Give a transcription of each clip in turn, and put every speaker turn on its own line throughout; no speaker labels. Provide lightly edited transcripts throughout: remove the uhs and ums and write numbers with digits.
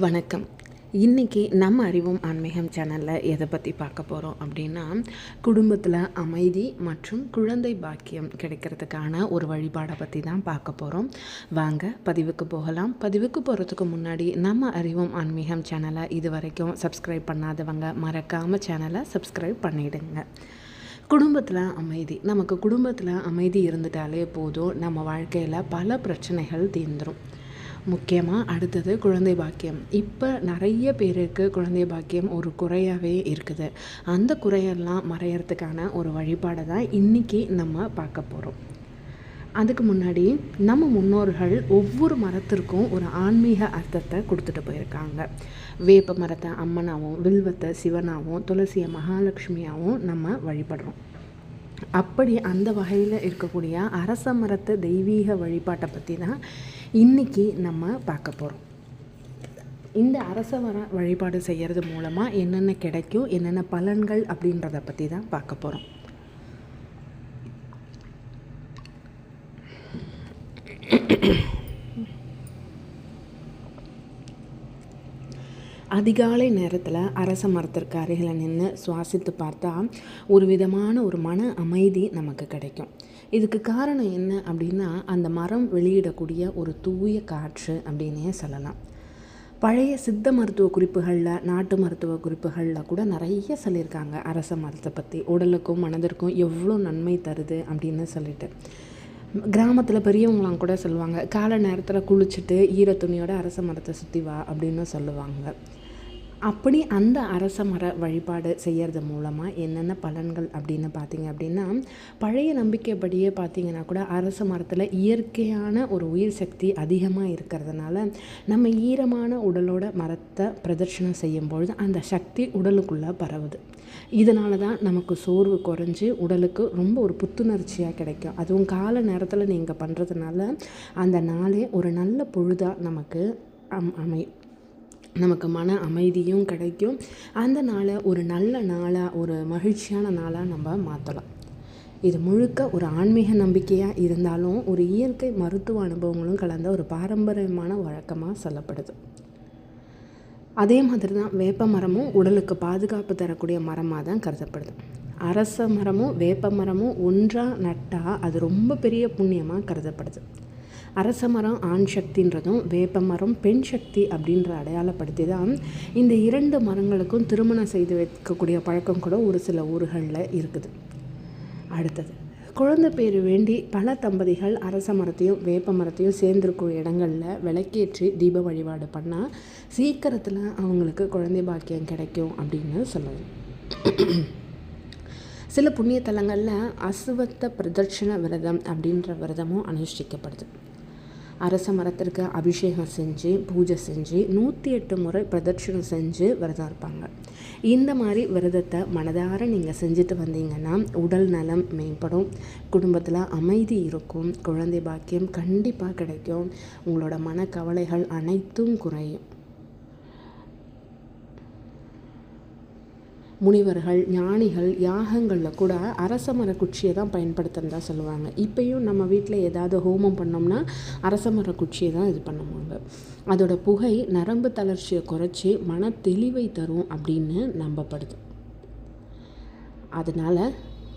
வணக்கம். இன்றைக்கி நம்ம அறிவோம் ஆன்மீகம் சேனலில் எதை பற்றி பார்க்க போகிறோம் அப்படின்னா, குடும்பத்தில் அமைதி மற்றும் குழந்தை பாக்கியம் கிடைக்கிறதுக்கான ஒரு வழிபாடை பற்றி தான் பார்க்க போகிறோம். வாங்க பதிவுக்கு போகலாம். பதிவுக்கு போகிறதுக்கு முன்னாடி நம்ம அறிவோம் ஆன்மீகம் சேனலை இது வரைக்கும் சப்ஸ்கிரைப் பண்ணாதவங்க மறக்காமல் சேனலை சப்ஸ்கிரைப் பண்ணிவிடுங்க. குடும்பத்தில் அமைதி, நமக்கு குடும்பத்தில் அமைதி இருந்துட்டாலே போதும், நம்ம வாழ்க்கையில் பல பிரச்சனைகள் தீர்ந்துடும். முக்கியமாக அடுத்தது குழந்தை பாக்கியம். இப்போ நிறைய பேருக்கு குழந்தை பாக்கியம் ஒரு குறையாகவே இருக்குது. அந்த குறையெல்லாம் மறையறதுக்கான ஒரு வழிபாடை தான் இன்றைக்கி நம்ம பார்க்க போகிறோம். அதுக்கு முன்னாடி நம்ம முன்னோர்கள் ஒவ்வொரு மரத்திற்கும் ஒரு ஆன்மீக அர்த்தத்தை கொடுத்துட்டு போயிருக்காங்க. வேப்ப மரத்தை அம்மனாகவும், வில்வத்தை சிவனாகவும், துளசியை மகாலட்சுமியாகவும் நம்ம வழிபடுறோம். அப்படி அந்த வகையில் இருக்கக்கூடிய அரச மரத்து தெய்வீக வழிபாட்டை பற்றி தான் இன்றைக்கி நம்ம பார்க்க போகிறோம். இந்த அரச மர வழிபாடு செய்கிறது மூலமாக என்னென்ன கிடைக்கும், என்னென்ன பலன்கள் அப்படின்றத பற்றி தான் பார்க்க போகிறோம். அதிகாலை நேரத்தில் அரச மரத்திற்கு அருகில் நின்று சுவாசித்து பார்த்தா ஒரு விதமான ஒரு மன அமைதி நமக்கு கிடைக்கும். இதுக்கு காரணம் என்ன அப்படின்னா, அந்த மரம் வெளியிடக்கூடிய ஒரு தூய காற்று அப்படின்னே சொல்லலாம். பழைய சித்த மருத்துவ குறிப்புகளில், நாட்டு மருத்துவ குறிப்புகளில் கூட நிறைய சொல்லியிருக்காங்க அரச மரத்தை பற்றி. உடலுக்கும் மனதிற்கும் எவ்வளோ நன்மை தருது அப்படின்னு சொல்லிட்டு. கிராமத்தில் பெரியவங்களாம் கூட சொல்லுவாங்க, காலை நேரத்தில் குளிச்சுட்டு ஈர துணியோட அரச மரத்தை சுற்றி வா அப்படின்னு சொல்லுவாங்க. அப்படி அந்த அரச மர வழிபாடு செய்கிறது மூலமாக என்னென்ன பலன்கள் அப்படின்னு பார்த்திங்க அப்படின்னா, பழைய நம்பிக்கைப்படியே பார்த்திங்கன்னா கூட அரச மரத்தில் இயற்கையான ஒரு உயிர் சக்தி அதிகமாக இருக்கிறதுனால நம்ம ஈரமான உடலோட மரத்தை பிரதர்ஷனம் செய்யும் பொழுது அந்த சக்தி உடலுக்குள்ளே பரவுது. இதனால தான் நமக்கு சோர்வு குறைஞ்சி உடலுக்கு ரொம்ப ஒரு புத்துணர்ச்சியாக கிடைக்கும். அதுவும் காலை நேரத்தில் நீங்கள் பண்ணுறதுனால அந்த நாளே ஒரு நல்ல பொழுதாக நமக்கு நமக்கு மன அமைதியும் கிடைக்கும். அந்த நாளை ஒரு நல்ல நாளாக, ஒரு மகிழ்ச்சியான நாளாக நம்ம மாற்றலாம். இது முழுக்க ஒரு ஆன்மீக நம்பிக்கையாக இருந்தாலும் ஒரு இயற்கை மருத்துவ அனுபவங்களும் கலந்த ஒரு பாரம்பரியமான வழக்கமாக சொல்லப்படுது. அதே மாதிரி தான் வேப்ப மரமும் உடலுக்கு பாதுகாப்பு தரக்கூடிய மரமாக தான் கருதப்படுது. அரச மரமும் வேப்ப மரமும் ஒன்றாக நட்டால் அது ரொம்ப பெரிய புண்ணியமாக கருதப்படுது. அரச மரம் ஆண் சக்தின்றதும் வேப்ப மரம் பெண் சக்தி அப்படின்ற அடையாளப்படுத்தி தான் இந்த இரண்டு மரங்களுக்கும் திருமணம் செய்து வைக்கக்கூடிய பழக்கம் கூட ஒரு சில ஊர்களில் இருக்குது. அடுத்தது குழந்தை பேர் வேண்டி பல தம்பதிகள் அரச மரத்தையும் வேப்ப மரத்தையும் சேர்ந்திருக்கும் இடங்களில் விளக்கேற்றி தீப வழிபாடு பண்ணால் சீக்கிரத்தில் அவங்களுக்கு குழந்தை பாக்கியம் கிடைக்கும் அப்படின்னு சொல்லுவாங்க. சில புண்ணிய தலங்களில் அசுவத்த பிரதட்சண விரதம் அப்படின்ற விரதமும் அனுஷ்டிக்கப்படுது. அரச மரத்திற்கு அபிஷேகம் செஞ்சு பூஜை செஞ்சு 108 முறை பிரதட்சணம் செஞ்சு விரதம் இருப்பாங்க. இந்த மாதிரி விரதத்தை மனதார நீங்கள் செஞ்சுட்டு வந்தீங்கன்னா உடல் நலம் மேம்படும், குடும்பத்தில் அமைதி இருக்கும், குழந்தை பாக்கியம் கண்டிப்பாக கிடைக்கும், உங்களோட மனக்கவலைகள் அனைத்தும் குறையும். முனிவர்கள் ஞானிகள் யாகங்களில் கூட அரச மர குச்சியை தான் பயன்படுத்துகிறதா சொல்லுவாங்க. இப்போயும் நம்ம வீட்டில் ஏதாவது ஹோமம் பண்ணோம்னா அரச மர குச்சியை தான் இது பண்ணுவாங்க. அதோட புகை நரம்பு தளர்ச்சியை குறைச்சி மன தெளிவை தரும் அப்படின்னு நம்பப்படுது. அதனால்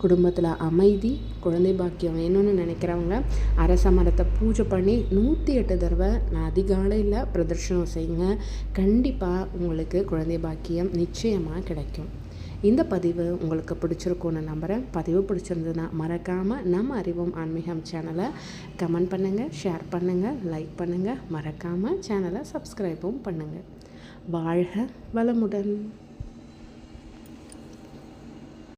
குடும்பத்தில் அமைதி, குழந்தை பாக்கியம் வேணும்னு நினைக்கிறவங்க அரச மரத்தை பூஜை பண்ணி 108 தடவை அதிகாலையில் பிரதர்ஷனம் செய்யுங்க. கண்டிப்பாக உங்களுக்கு குழந்தை பாக்கியம் நிச்சயமாக கிடைக்கும். இந்த பதிவு உங்களுக்கு பிடிச்சிருக்கும்னு நம்புகிறேன். பதிவு பிடிச்சிருந்ததுன்னா மறக்காமல் நம்ம அறிவோம் ஆன்மீகம் சேனலை கமெண்ட் பண்ணுங்கள், ஷேர் பண்ணுங்கள், லைக் பண்ணுங்கள். மறக்காமல் சேனலை சப்ஸ்கிரைபும் பண்ணுங்கள். வாழ்க வளமுடன்.